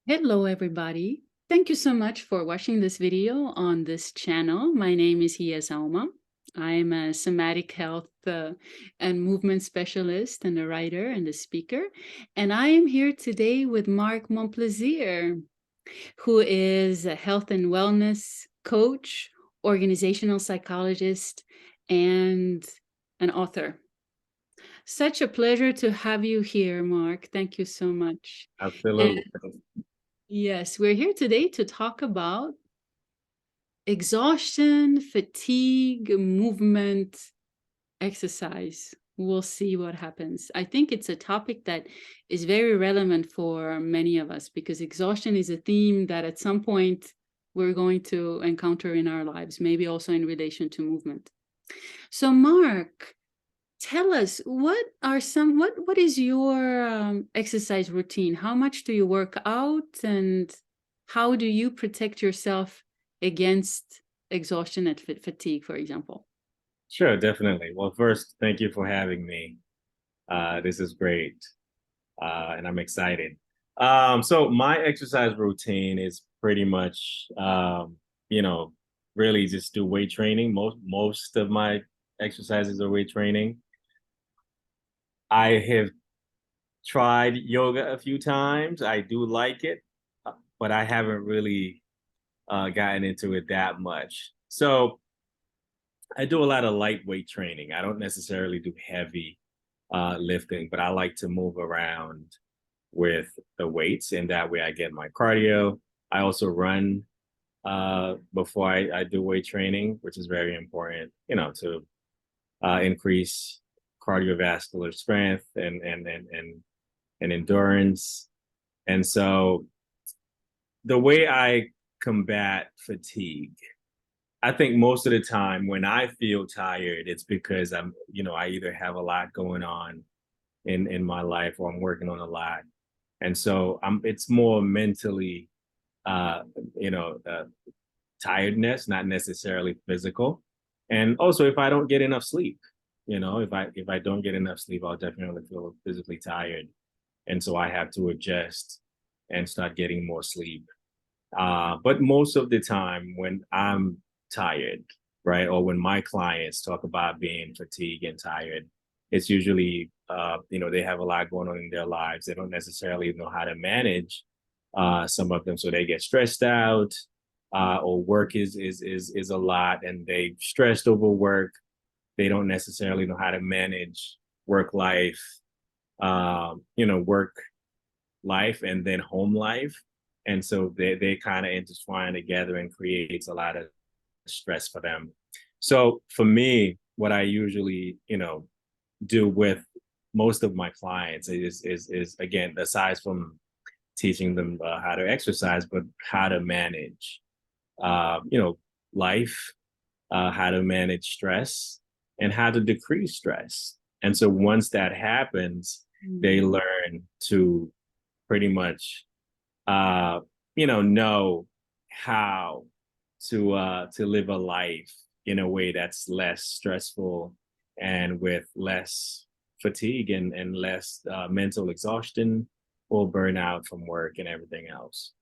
Hello, everybody. Thank you so much for watching this video on this channel. My name is Hiie. I am a somatic health and movement specialist and a writer and a speaker. And I am here today with Mark Momplaisir, who is a health and wellness coach, organizational psychologist, and an author. Such a pleasure to have you here, Mark. Thank you so much. And Absolutely. yes, we're here today to talk about exhaustion, fatigue, movement, exercise. We'll see what happens. I think it's a topic that is very relevant for many of us because exhaustion is a theme that at some point we're going to encounter in our lives, maybe also in relation to movement. So, Mark, tell us what is your exercise routine? How much do you work out, and how do you protect yourself against exhaustion and fatigue, for example? Sure, definitely. Well, first, thank you for having me. This is great, and I'm excited. So my exercise routine is pretty much, you know, really just do weight training. Most of my exercises are weight training. I have tried yoga a few times. I do like it, but I haven't really gotten into it that much. So I do a lot of lightweight training. I don't necessarily do heavy lifting, but I like to move around with the weights, and that way I get my cardio. I also run before I do weight training, which is very important, to increase cardiovascular strength and endurance. And so the way I combat fatigue, I think most of the time when I feel tired, it's because I either have a lot going on in my life or I'm working on a lot. And so it's more mentally, uh, you know, uh, tiredness, not necessarily physical. And also if I don't get enough sleep, if I don't get enough sleep, I'll definitely feel physically tired. And so I have to adjust and start getting more sleep. But most of the time when I'm tired, right, or when my clients talk about being fatigued and tired, it's usually, they have a lot going on in their lives. They don't necessarily know how to manage some of them. So they get stressed out, or work is a lot and they stressed over work. They don't necessarily know how to manage work life, work life and then home life. And so they kind of intertwine together and creates a lot of stress for them. So for me, what I usually, do with most of my clients is again, aside from teaching them how to exercise, but how to manage, life, how to manage stress, and how to decrease stress. And so once that happens, they Mm. learn to pretty much uh know how to live a life in a way that's less stressful and with less fatigue and less mental exhaustion or burnout from work and everything else.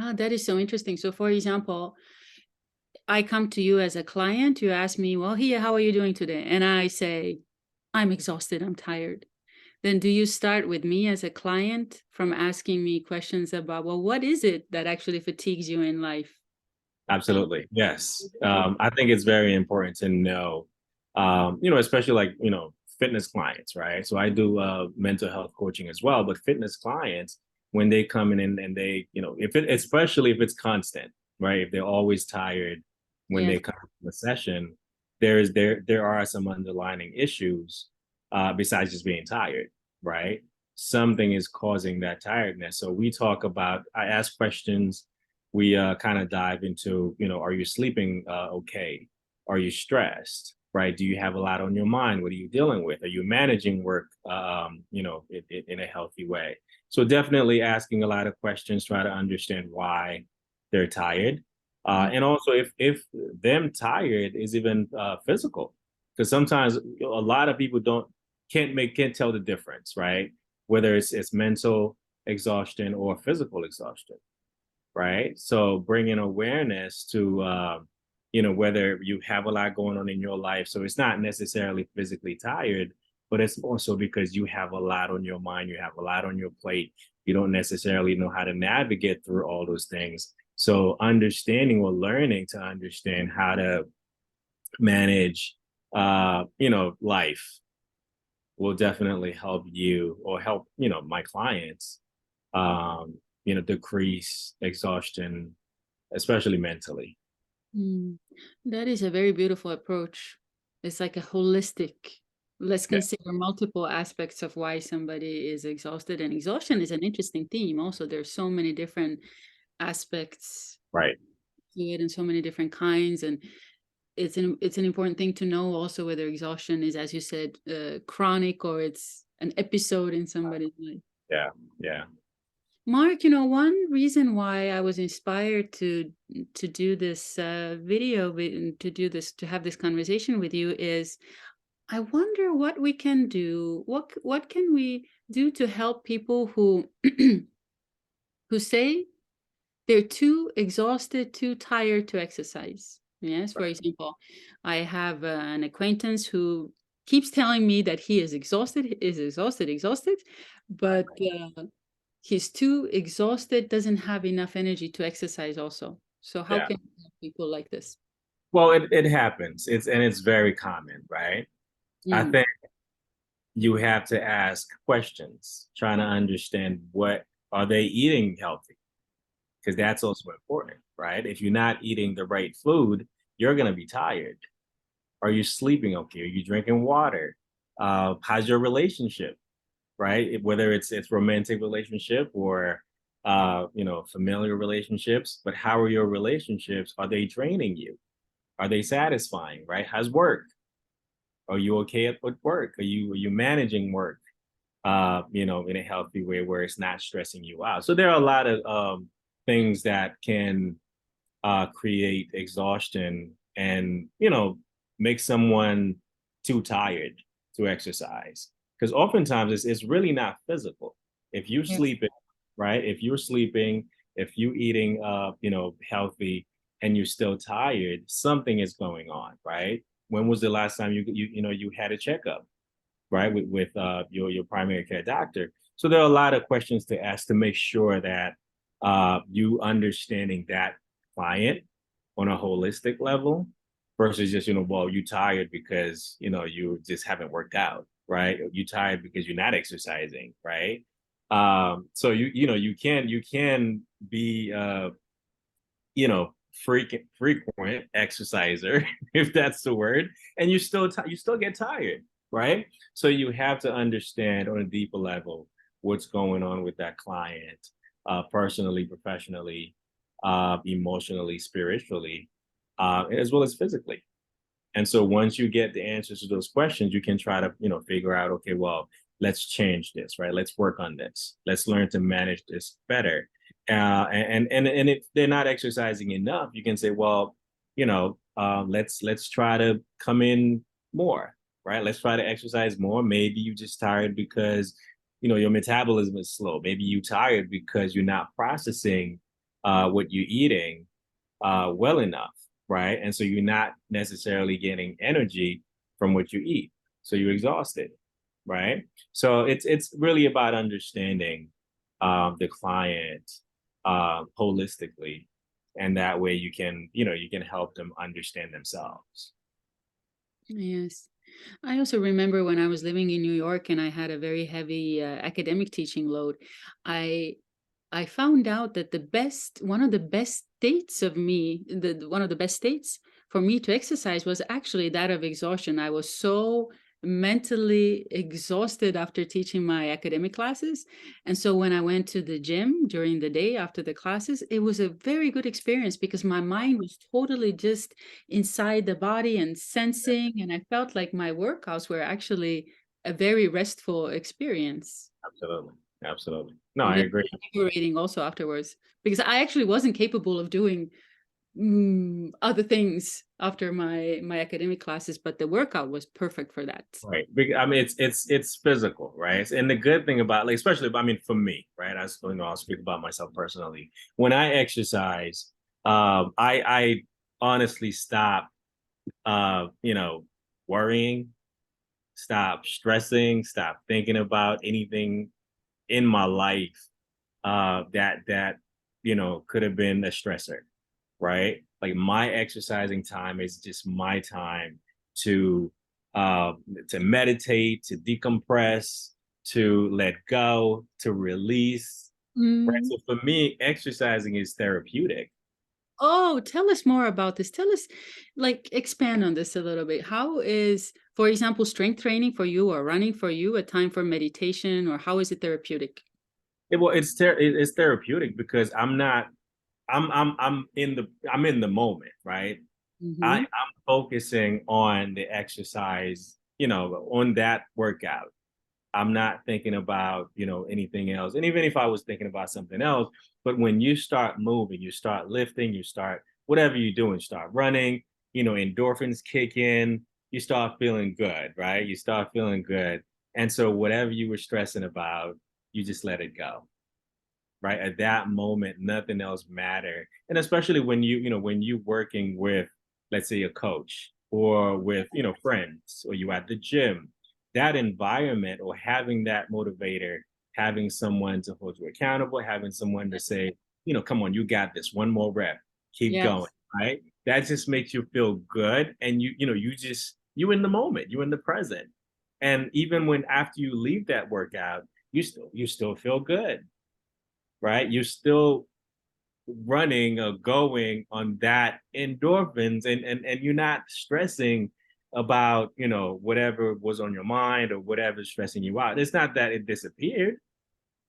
Ah, that is so interesting. So, for example, I come to you as a client, you ask me, well, here, how are you doing today? And I say, I'm exhausted, I'm tired. Then do you start with me as a client from asking me questions about, well, what is it that actually fatigues you in life? Absolutely. Yes. I think it's very important to know, especially like, fitness clients, right? So I do mental health coaching as well, but fitness clients, when they come in and they, especially if it's constant, right? If they're always tired when Yes. they come to the session, there are some underlying issues besides just being tired, right? Something is causing that tiredness. So I ask questions. We kind of dive into, are you sleeping okay? Are you stressed? Right? Do you have a lot on your mind? What are you dealing with? Are you managing work, in a healthy way? So definitely asking a lot of questions, try to understand why they're tired, Mm. and also if them tired is even physical, because sometimes a lot of people can't tell the difference, right? Whether it's mental, exhaustion or physical exhaustion, right? So bringing awareness to, whether you have a lot going on in your life. So it's not necessarily physically tired, but it's also because you have a lot on your mind, you have a lot on your plate. You don't necessarily know how to navigate through all those things. So understanding or learning to understand how to manage, life will definitely help you or help, my clients, decrease exhaustion, especially mentally. Mm. That is a very beautiful approach. It's like a holistic. Let's Yeah, consider multiple aspects of why somebody is exhausted. And exhaustion is an interesting theme. Also, there's so many different aspects right. to it and so many different kinds. And it's an important thing to know also whether exhaustion is, as you said, chronic or it's an episode in somebody's life. Yeah, yeah. Mark, one reason why I was inspired to do this video, to have this conversation with you is I wonder what we can do. What can we do to help people who who say they're too exhausted, too tired to exercise? Yes, for example, I have an acquaintance who keeps telling me that he is exhausted, exhausted, but he's too exhausted, doesn't have enough energy to exercise also. So how Yeah. can we help people like this? Well, it happens. It's very common, right? I Mm, think you have to ask questions, trying to understand what are they eating healthy, because that's also important, right? If you're not eating the right food, you're gonna be tired. Are you sleeping okay? Are you drinking water? How's your relationship, right? Whether it's romantic relationship or familiar relationships, but how are your relationships? Are they draining you? Are they satisfying, right? How's work? Are you okay with work? Are you managing work in a healthy way where it's not stressing you out? So there are a lot of things that can create exhaustion and make someone too tired to exercise, because oftentimes it's really not physical. If you're yeah. sleeping, right, if you're sleeping, if you eating healthy and you're still tired, something is going on, right? When was the last time you had a checkup, right, with your primary care doctor? So there are a lot of questions to ask to make sure that you understanding that client on a holistic level versus just well, you tired because you just haven't worked out, right? You tired because you're not exercising, right? So you can be frequent exerciser if that's the word, and you still get tired, right? So you have to understand on a deeper level what's going on with that client, personally, professionally, emotionally, spiritually, as well as physically. And so once you get the answers to those questions, you can try to, figure out, okay, well, let's change this, right? Let's work on this. Let's learn to manage this better. And if they're not exercising enough, you can say, well, let's try to come in more, right? Let's try to exercise more. Maybe you just tired because your metabolism is slow. Maybe you tired because you're not processing what you're eating well enough, right? And so you're not necessarily getting energy from what you eat. So you're exhausted, right? So it's really about understanding the client holistically, and that way you can help them understand themselves. Yes. I also remember when I was living in New York and I had a very heavy academic teaching load. I I found out that one of the best states of me, one of the best states for me to exercise was actually that of exhaustion. I was so mentally exhausted after teaching my academic classes. And so when I went to the gym during the day after the classes, it was a very good experience because my mind was totally just inside the body and sensing. And I felt like my workouts were actually a very restful experience. Absolutely, absolutely. No, And I very agree. liberating also afterwards because I actually wasn't capable of doing other things after my academic classes, but the workout was perfect for that. Right. I mean, it's physical, right? And the good thing about, like, especially, I mean, for me, right? I'll speak about myself personally. When I exercise, I honestly stop, worrying, stop stressing, stop thinking about anything in my life that could have been a stressor, right? Like my exercising time is just my time to uh, to meditate, to decompress, to let go, to release. Right. Mm. So for me, exercising is therapeutic. Oh, tell us more about this. Tell us, like, expand on this a little bit. How is, for example, strength training for you or running for you a time for meditation, or how is it therapeutic? Well, it's therapeutic because I'm in the moment, right? Hmm. I'm focusing on the exercise, on that workout. I'm not thinking about, anything else. And even if I was thinking about something else, but when you start moving, you start lifting, you start whatever you're doing, start running, endorphins kick in, you start feeling good, right? You start feeling good. And so whatever you were stressing about, you just let it go. Right. At that moment, nothing else mattered. And especially when when you working with, let's say, a coach or with, friends, or you at the gym, that environment or having that motivator, having someone to hold you accountable, having someone to say, come on, you got this, one more rep, keep going. Yes. Right. That just makes you feel good. And you in the moment, you in the present. And even when after you leave that workout, you still feel good, right? You're still running or going on that endorphins, and you're not stressing about, whatever was on your mind or whatever's stressing you out. It's not that it disappeared,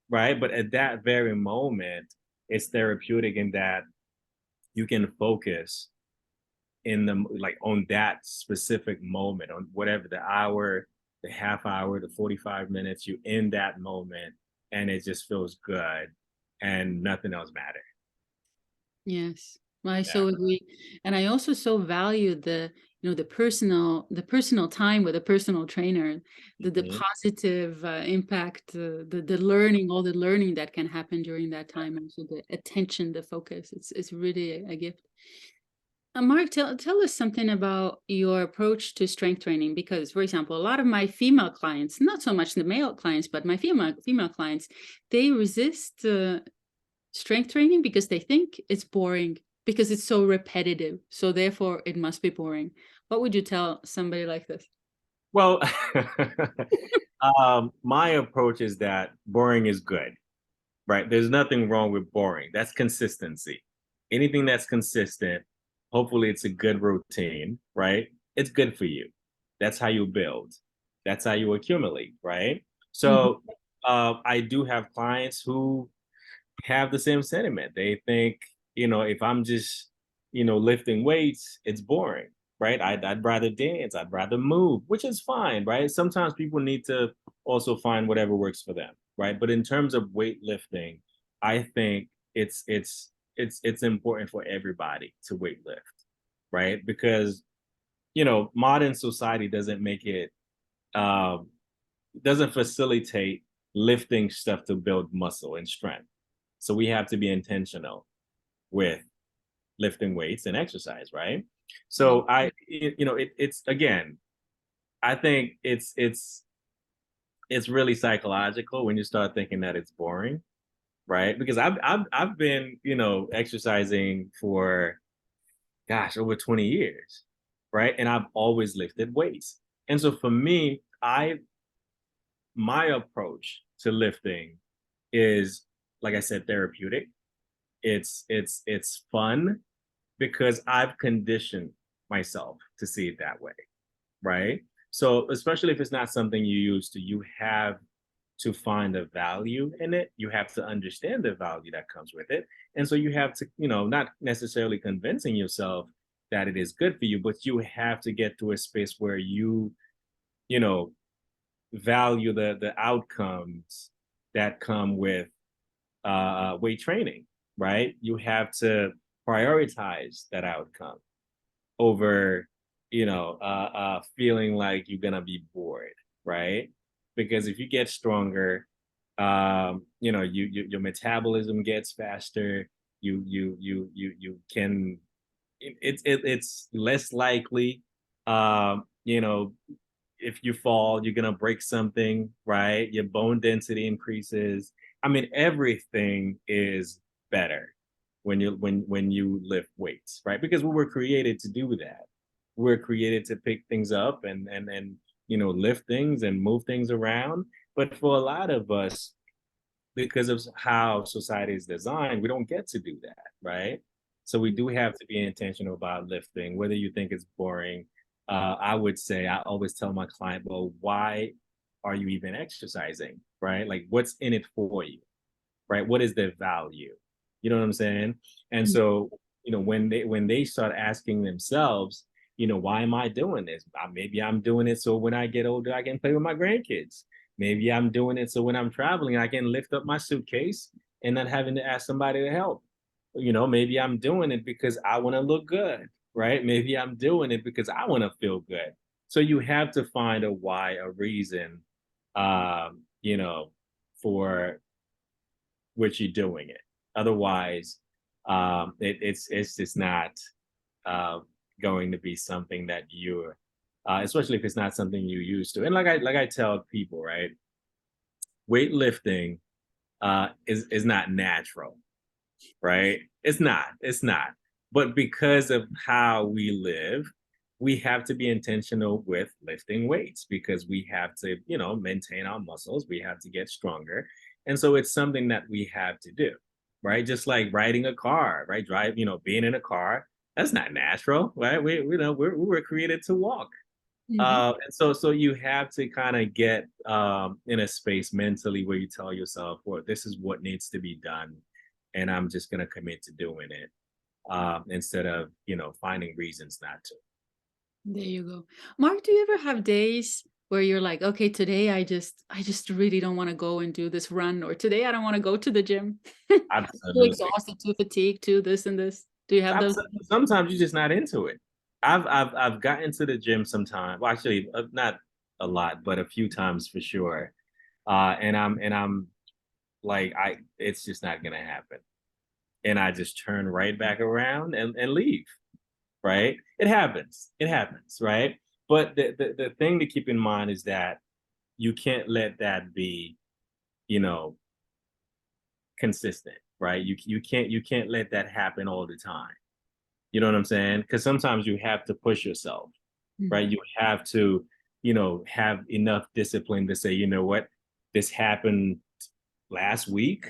right? But at that very moment, it's therapeutic in that you can focus in the like on that specific moment, on whatever the hour, the half hour, the 45 minutes, you in that moment, and it just feels good and nothing else matters. Yes. I Yeah. so agree. And I also so value the personal time with a personal trainer, the Mhm. positive impact, the learning, all the learning that can happen during that time, also the attention, the focus. It's really a gift. Mark, tell us something about your approach to strength training, because, for example, a lot of my female clients, not so much the male clients, but my female clients, they resist strength training because they think it's boring, because it's so repetitive. So therefore, it must be boring. What would you tell somebody like this? Well, my approach is that boring is good, right? There's nothing wrong with boring. That's consistency. Anything that's consistent, hopefully it's a good routine, right? It's good for you. That's how you build. That's how you accumulate, right? Mhm. So I do have clients who have the same sentiment. They think, if I'm just, lifting weights, it's boring, right? I'd rather dance, I'd rather move, which is fine, right? Sometimes people need to also find whatever works for them, right? But in terms of weightlifting, I think it's important for everybody to weight lift, right? Because modern society um, doesn't facilitate lifting stuff to build muscle and strength. So we have to be intentional with lifting weights and exercise, right? Yeah. So it's again, I think it's really psychological when you start thinking that it's boring, right? Because I've been, exercising for, gosh, over 20 years, right? And I've always lifted weights. And so for me, I my approach to lifting is, like I said, therapeutic. It's fun because I've conditioned myself to see it that way, right? So especially if it's not something you used to, you have to find a value in it. You have to understand the value that comes with it. And so you have to, not necessarily convincing yourself that it is good for you, but you have to get to a space where you know, value the outcomes that come with weight training, right? You have to prioritize that outcome over, feeling like you're gonna be bored, right? Because if you get stronger, your metabolism gets faster. You can it's less likely, um, you know, if you fall, you're gonna break something, right? Your bone density increases. I mean, everything is better when you lift weights, right? Because we were created to do that. We're created to pick things up and lift things and move things around. But for a lot of us, because of how society is designed, we don't get to do that, right? So we do have to be intentional about lifting, whether you think it's boring. I would say, I always tell my client, well, why are you even exercising, right? Like, what's in it for you, right? What is the value? You know what I'm saying? And Mm. so, when they start asking themselves, why am I doing this? Maybe I'm doing it so when I get older, I can play with my grandkids. Maybe I'm doing it so when I'm traveling, I can lift up my suitcase and not having to ask somebody to help. Maybe I'm doing it because I want to look good, right? Maybe I'm doing it because I want to feel good. So you have to find a why, a reason, um, you know, for which you're doing it. Otherwise, it's just not uh, going to be something that you're, especially if it's not something you used to. And like I tell people, right, weightlifting is not natural, right? It's not. But because of how we live, we have to be intentional with lifting weights because we have to, maintain our muscles. We have to get stronger. And so it's something that we have to do, right? Just like riding a car, right? Being in a car, that's not natural, right? We were created to walk. Mhm. And so you have to kind of get in a space mentally where you tell yourself, well, this is what needs to be done, and I'm just gonna commit to doing it instead of finding reasons not to. There you go. Mark, do you ever have days where you're like, okay, today I just really don't want to go and do this run, or today I don't want to go to the gym. Too Absolutely. exhausted, too fatigued, too this and this. Do you have those? Sometimes you're just not into it. I've gotten to the gym sometime. Well, actually, not a lot, but a few times for sure. And I'm like, I it's just not gonna happen, and I just turn right back around and leave. Right? It happens, right? But the thing to keep in mind is that you can't let that be, you know, consistent, right? You can't let that happen all the time. You know what I'm saying? Because sometimes you have to push yourself, right? Mhm. You have to, have enough discipline to say, you know what, this happened last week,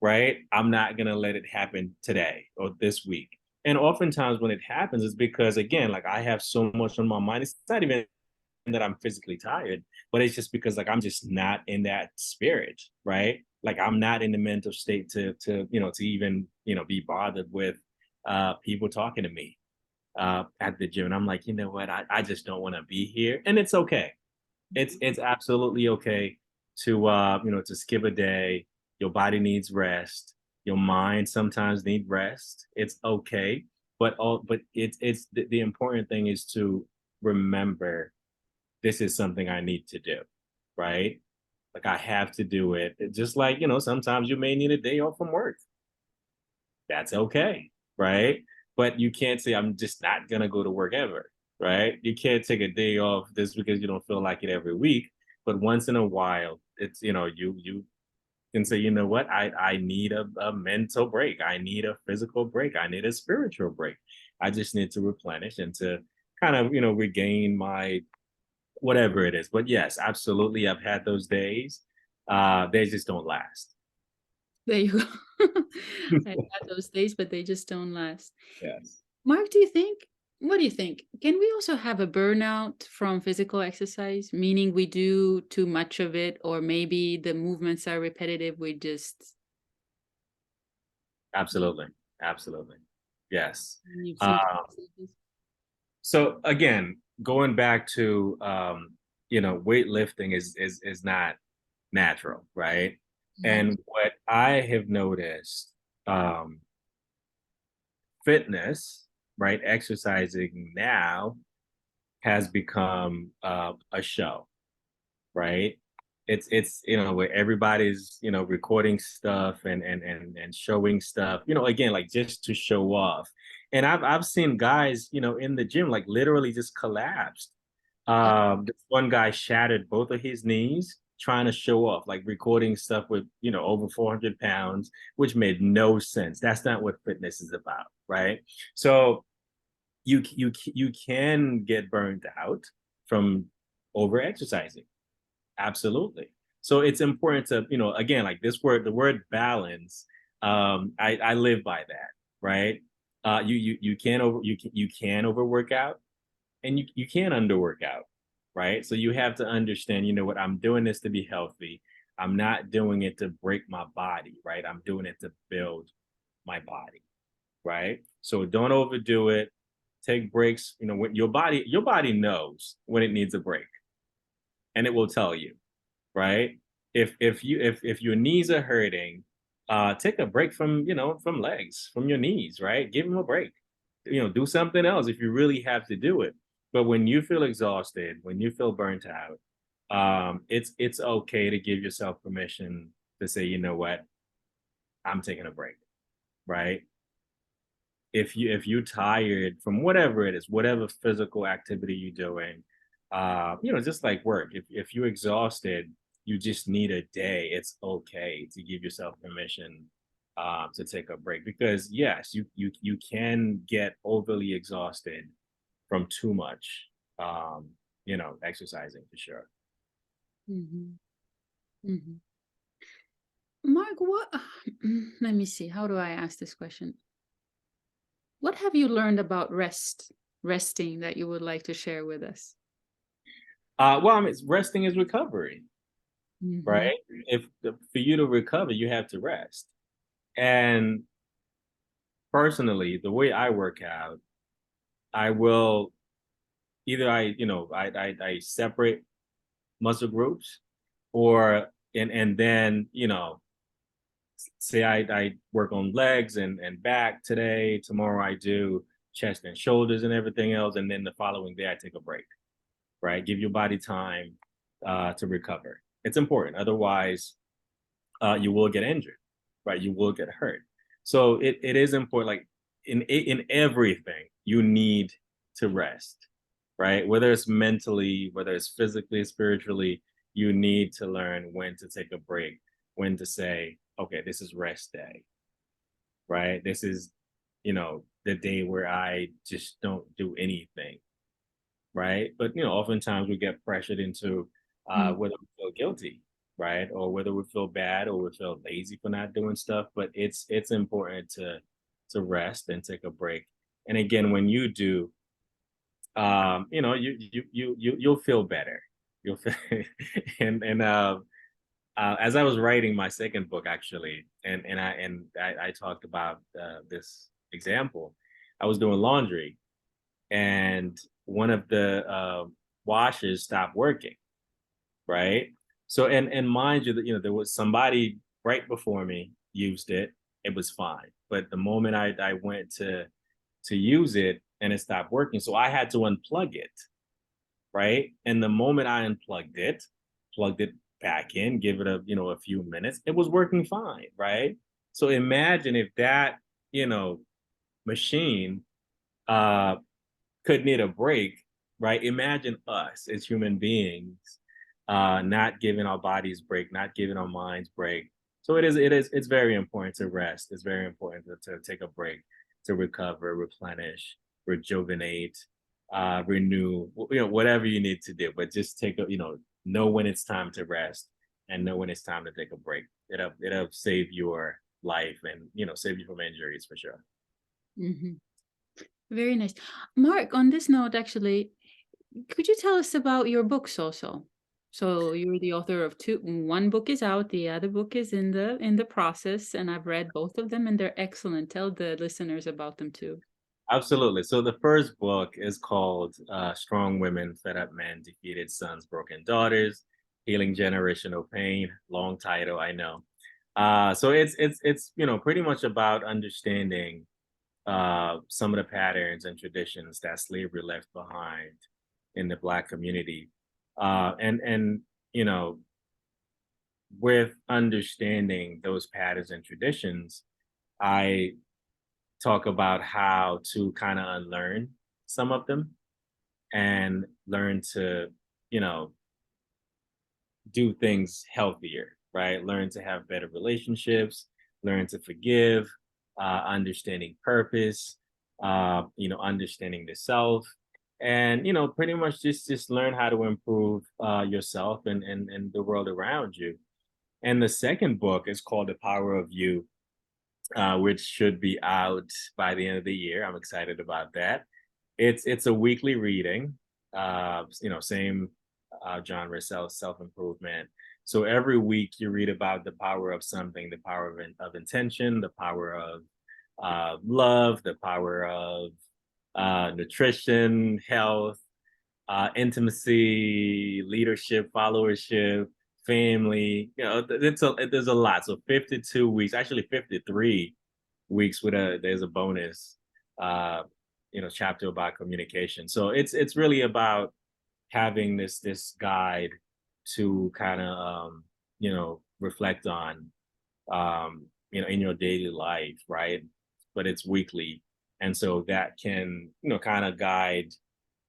right? I'm not gonna let it happen today or this week. And oftentimes when it happens, it's because again, like I have so much on my mind. It's not even that I'm physically tired, but it's just because like I'm just not in that spirit, right? Like I'm not in the mental state to even be bothered with people talking to me at the gym. And I'm like, you know what? I just don't want to be here. And it's okay. It's absolutely okay to skip a day. Your body needs rest. Your mind sometimes need rest. It's okay. But the important thing is to remember this is something I need to do, right? Like I have to do it. Just like, sometimes you may need a day off from work. That's okay, right? But you can't say, I'm just not going to go to work ever, right? You can't take a day off just because you don't feel like it every week. But once in a while, it's, you can say, you know what, I need a mental break. I need a physical break. I need a spiritual break. I just need to replenish and to kind of, regain my whatever it is. But yes, absolutely. I've had those days. They just don't last. There you go. I've had those days, but they just don't last. Yes. Mark, what do you think? Can we also have a burnout from physical exercise, meaning we do too much of it, or maybe the movements are repetitive, we just, Absolutely. Absolutely. Yes. you've Uh, seen cases? so again, going back to weightlifting is not natural, right? Mhm. And what I have noticed um fitness, right, exercising now has become a show, right? It's where everybody's recording stuff and showing stuff, again, like just to show off. And I've seen guys, in the gym like literally just collapsed. This one guy shattered both of his knees trying to show off, like recording stuff with over 400 pounds, which made no sense. That's not what fitness is about, right? So you can get burned out from over exercising. Absolutely. So it's important to, again, like this word, the word balance. I live by that, right? You can you can overwork out, and you can underwork out, right? So you have to understand, what, I'm doing this to be healthy. I'm not doing it to break my body, right? I'm doing it to build my body, right? So don't overdo it. Take breaks. When your body knows when it needs a break, and it will tell you, right? If your knees are hurting, take a break from from legs, from your knees, right? Give them a break. Do something else if you really have to do it. But when you feel exhausted, when you feel burnt out, it's okay to give yourself permission to say, you know what, I'm taking a break, right? If you're tired from whatever it is, whatever physical activity you're doing, just like work, if you're exhausted, you just need a day. It's okay to give yourself permission to take a break, because yes, you can get overly exhausted from too much exercising, for sure. Mhm. Mhm. Mark, what? Let me see. How do I ask this question? What have you learned about resting that you would like to share with us? Well, I mean, resting is recovery, Mhm. right? For you to recover, you have to rest. And personally, the way I work out, I will either I separate muscle groups, or and then say I work on legs and back today. Tomorrow I do chest and shoulders and everything else, and then the following day I take a break. Right, give your body time to recover. It's important. Otherwise, you will get injured. Right, you will get hurt. So it is important. Like in everything, you need to rest. Right, whether it's mentally, whether it's physically, spiritually, you need to learn when to take a break, when to say, okay, this is rest day, right? This is, the day where I just don't do anything, right? But oftentimes we get pressured into Mm. whether we feel guilty, right, or whether we feel bad or we feel lazy for not doing stuff. But it's important to rest and take a break. And again, when you do, you'll feel better. You'll feel, and as I was writing my second book, actually, and I talked about this example. I was doing laundry, and one of the washers stopped working, right? So and mind you that there was somebody right before me used it. It was fine. But the moment I went to use it, and it stopped working, so I had to unplug it, right? And the moment I unplugged it, plugged it back in, give it a few minutes, it was working fine, right? So imagine if that you know machine uh could need a break, right? Imagine us as human beings not giving our bodies break, not giving our minds break. So it's very important to rest. It's very important to take a break, to recover, replenish, rejuvenate, renew, whatever you need to do. But just know when it's time to rest, and know when it's time to take a break. It'll save your life, and save you from injuries, for sure. Mhm. Very nice. Mark, on this note, actually, could you tell us about your books also? So you're the author of two. One book is out, the other book is in the process, and I've read both of them and they're excellent. Tell the listeners about them too. Absolutely. So the first book is called Strong Women, Fed Up Men, Defeated Sons, Broken Daughters, Healing Generational Pain. Long title, I know. So it's pretty much about understanding some of the patterns and traditions that slavery left behind in the Black community. And you know, with understanding those patterns and traditions, I talk about how to kind of unlearn some of them and learn to, you know, do things healthier, right? Learn to have better relationships, learn to forgive, understanding purpose, understanding the self, and pretty much just learn how to improve yourself and the world around you. And the second book is called The Power of You, which should be out by the end of the year. I'm excited about that. It's a weekly reading, same genre, self improvement. So every week you read about the power of something, the power of intention, the power of love, the power of nutrition, health, intimacy, leadership, followership, family. There's a lot. So 52 weeks, actually 53 weeks with there's a bonus uh chapter about communication. So it's really about having this guide to kind of reflect on in your daily life, right? But it's weekly, and so that can kind of guide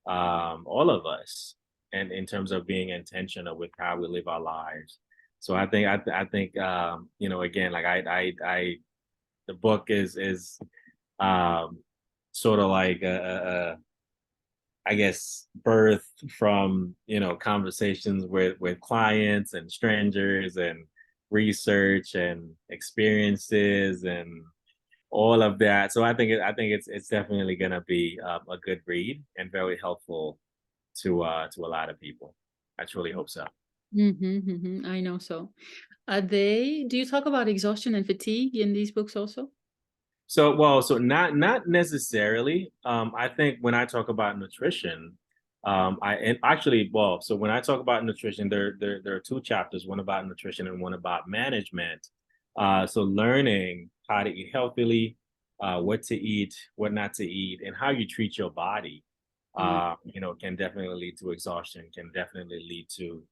all of us, and in terms of being intentional with how we live our lives. So I think again, like I the book is um sort of like I guess birth from conversations with clients and strangers and research and experiences and all of that. So I think it's definitely gonna be a good read and very helpful to a lot of people. I truly hope so. I know so. Do you talk about exhaustion and fatigue in these books also? So not necessarily. I think when I talk about nutrition, I and actually well, so when I talk about nutrition, there are two chapters, one about nutrition and one about management. So learning how to eat healthily, what to eat, what not to eat, and how you treat your body, Mm. can definitely lead to exhaustion, can definitely lead to,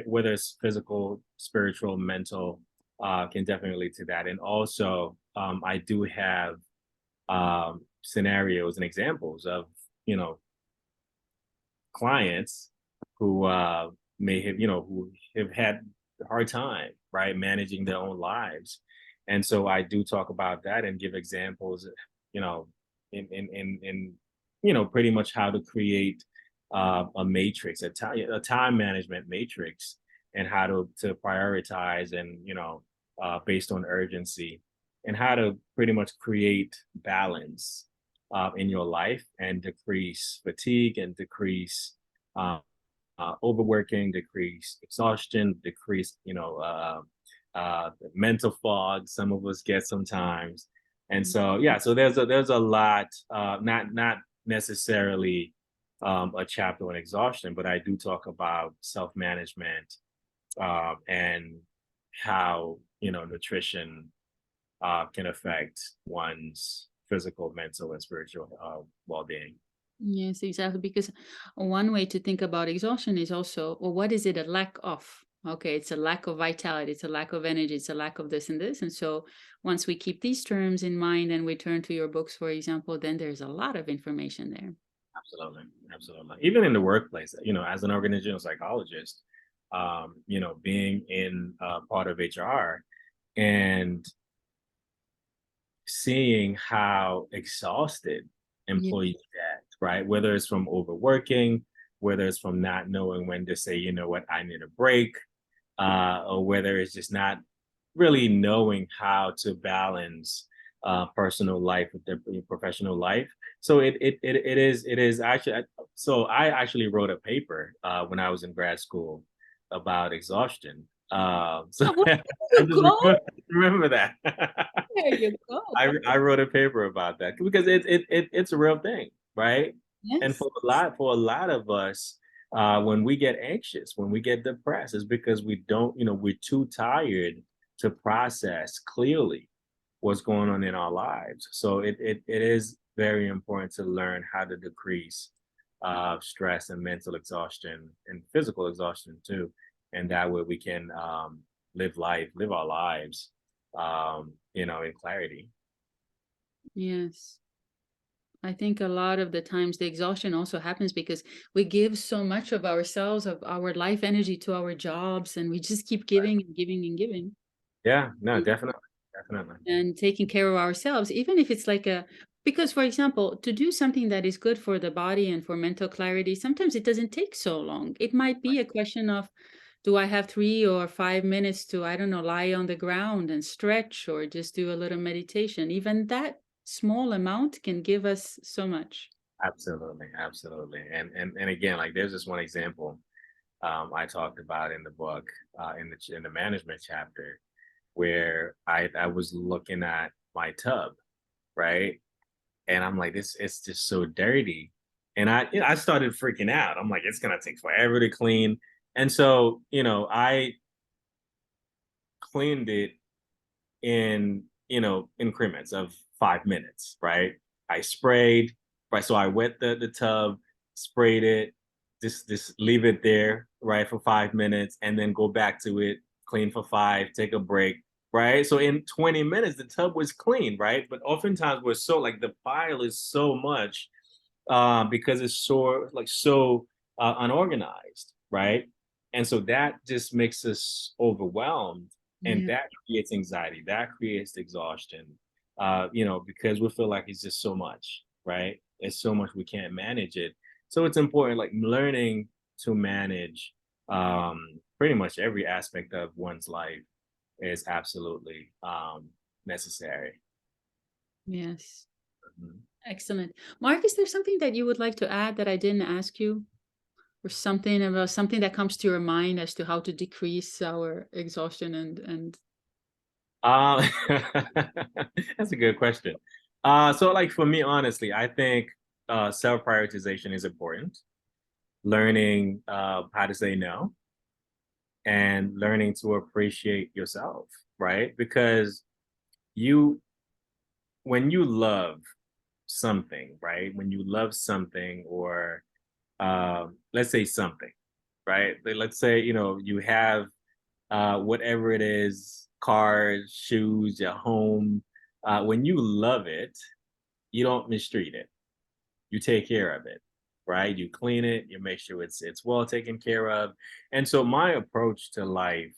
whether it's physical, spiritual, mental, can definitely lead to that. And also, I do have scenarios and examples of, you know, clients who may have, who have had a hard time, right, managing their own lives. And so I do talk about that and give examples, you know, in pretty much how to create a matrix, a time management matrix, and how to prioritize and based on urgency, and how to pretty much create balance in your life and decrease fatigue and decrease uh, overworking, decrease exhaustion, decrease mental fog. Some of us get sometimes, and so yeah. So there's a lot. Not necessarily a chapter on exhaustion, but I do talk about self management and how nutrition can affect one's physical, mental, and spiritual well-being. Yes, exactly. Because one way to think about exhaustion is also, well, what is it a lack of? Okay, it's a lack of vitality, it's a lack of energy, it's a lack of this and this. And so once we keep these terms in mind and we turn to your books, for example, then there's a lot of information there. Absolutely, absolutely. Even in the workplace, as an organizational psychologist, being in part of HR and seeing how exhausted Yeah. employees get, right? Whether it's from overworking, whether it's from not knowing when to say, you know what, I need a break, or whether it's just not really knowing how to balance personal life with their professional life. So it is actually. So I actually wrote a paper when I was in grad school about exhaustion. So Oh, well, I there you just go. remember that. There you go. I wrote a paper about that because it's a real thing, right? And Yes. for a lot of us, when we get anxious, when we get depressed, it's because we don't, we're too tired to process clearly what's going on in our lives. So it is very important to learn how to decrease stress and mental exhaustion and physical exhaustion too. And that way we can live our lives, in clarity. Yes. I think a lot of the times the exhaustion also happens because we give so much of ourselves, of our life energy to our jobs, and we just keep giving and giving and giving. Yeah, no, definitely, definitely. And taking care of ourselves, even if it's like a, because for example, to do something that is good for the body and for mental clarity, sometimes it doesn't take so long. It might be a question of, do I have 3 or 5 minutes to, I don't know, lie on the ground and stretch or just do a little meditation? Even that small amount can give us so much. Absolutely, absolutely. And again, like there's this one example I talked about in the book, in the management chapter, where I was looking at my tub, right? And I'm like, this it's just so dirty. And I started freaking out. I'm like, it's gonna take forever to clean. And so, I cleaned it in, increments of 5 minutes, right? I sprayed, right? So I wet the tub, sprayed it, just leave it there, right, for 5 minutes, and then go back to it, clean for five, take a break, right? So in 20 minutes, the tub was clean, right? But oftentimes we're so like the pile is so much because it's so unorganized, right? And so that just makes us overwhelmed, and Yeah. that creates anxiety, that creates exhaustion, because we feel like it's just so much, right? It's so much we can't manage it. So it's important, like learning to manage pretty much every aspect of one's life is absolutely necessary. Yes. Mhm. Excellent. Mark, is there something that you would like to add that I didn't ask you? Or something about something that comes to your mind as to how to decrease our exhaustion and Uh, that's a good question. So like for me, honestly, I think self-prioritization is important. Learning how to say no and learning to appreciate yourself, right? Because you, when you love something, right? When you love something, or let's say something, right? Let's say, you have whatever it is, cars, shoes, your home. When you love it, you don't mistreat it. You take care of it, right? You clean it, you make sure it's well taken care of. And so my approach to life,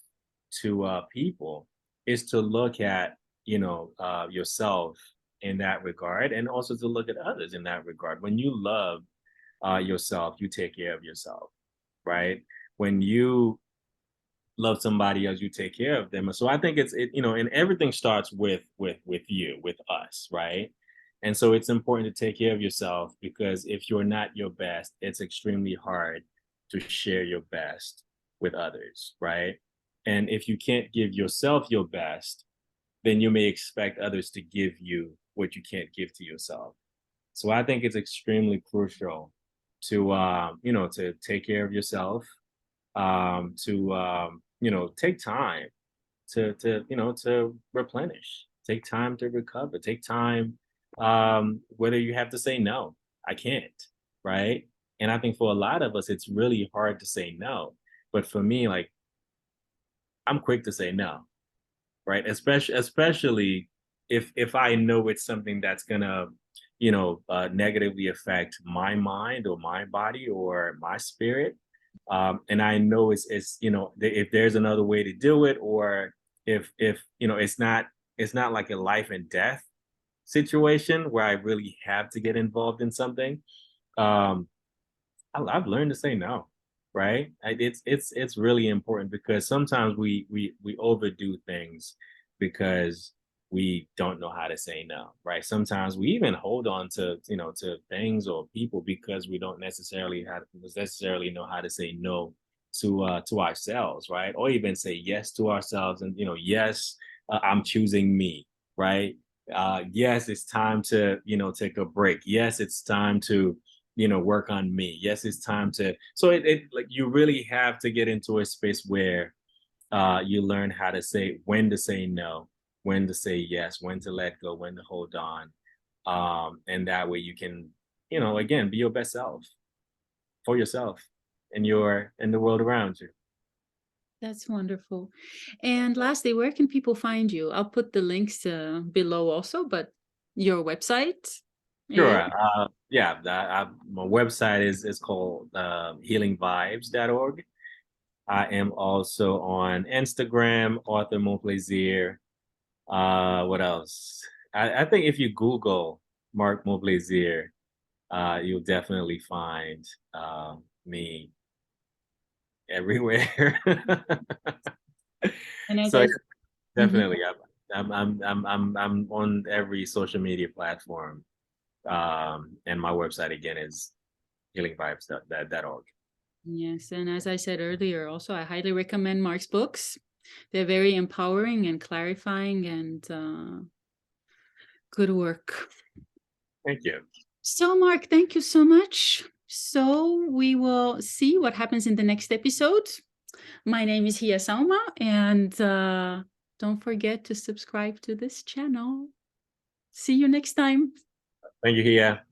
to people, is to look at yourself in that regard, and also to look at others in that regard. When you love yourself, you take care of yourself, right? When you love somebody else, you take care of them. And so I think and everything starts with you, with us, right? And so it's important to take care of yourself, because if you're not your best, it's extremely hard to share your best with others, right? And if you can't give yourself your best, then you may expect others to give you what you can't give to yourself. So I think it's extremely crucial to to take care of yourself, to take time to replenish, take time to recover, take time, whether you have to say no, I can't, right? And I think for a lot of us it's really hard to say no, but for me, like, I'm quick to say no, right? Especially if I know it's something that's gonna negatively affect my mind or my body or my spirit. And I know if there's another way to do it, or if it's not like a life and death situation where I really have to get involved in something. um I've learned to say no, right? It's really important, because sometimes we overdo things because we don't know how to say no, right? Sometimes we even hold on to things or people because we don't necessarily know how to say no to ourselves, right? Or even say yes to ourselves, and yes, I'm choosing me, right? Yes, it's time to take a break. Yes, it's time to work on me. Yes, it's time to. So it like you really have to get into a space where you learn how to say when to say no, when to say yes, when to let go, when to hold on. And that way you can, again, be your best self for yourself and the world around you. That's wonderful. And lastly, where can people find you? I'll put the links below also, but your website is Sure. Yeah, my website is called healingvibes.org. I am also on Instagram, Author Momplaisir. What else? I think if you Google Mark Momplaisir, you'll definitely find me everywhere. and as So I yeah, Mhm. definitely, I'm on every social media platform. And my website again is healingvibes.org. Yes, and as I said earlier, also I highly recommend Mark's books. They're very empowering and clarifying and good work. Thank you. So, Mark, thank you so much. So, we will see what happens in the next episode. My name is Hiie Sauma, and don't forget to subscribe to this channel. See you next time. Thank you, Hiya.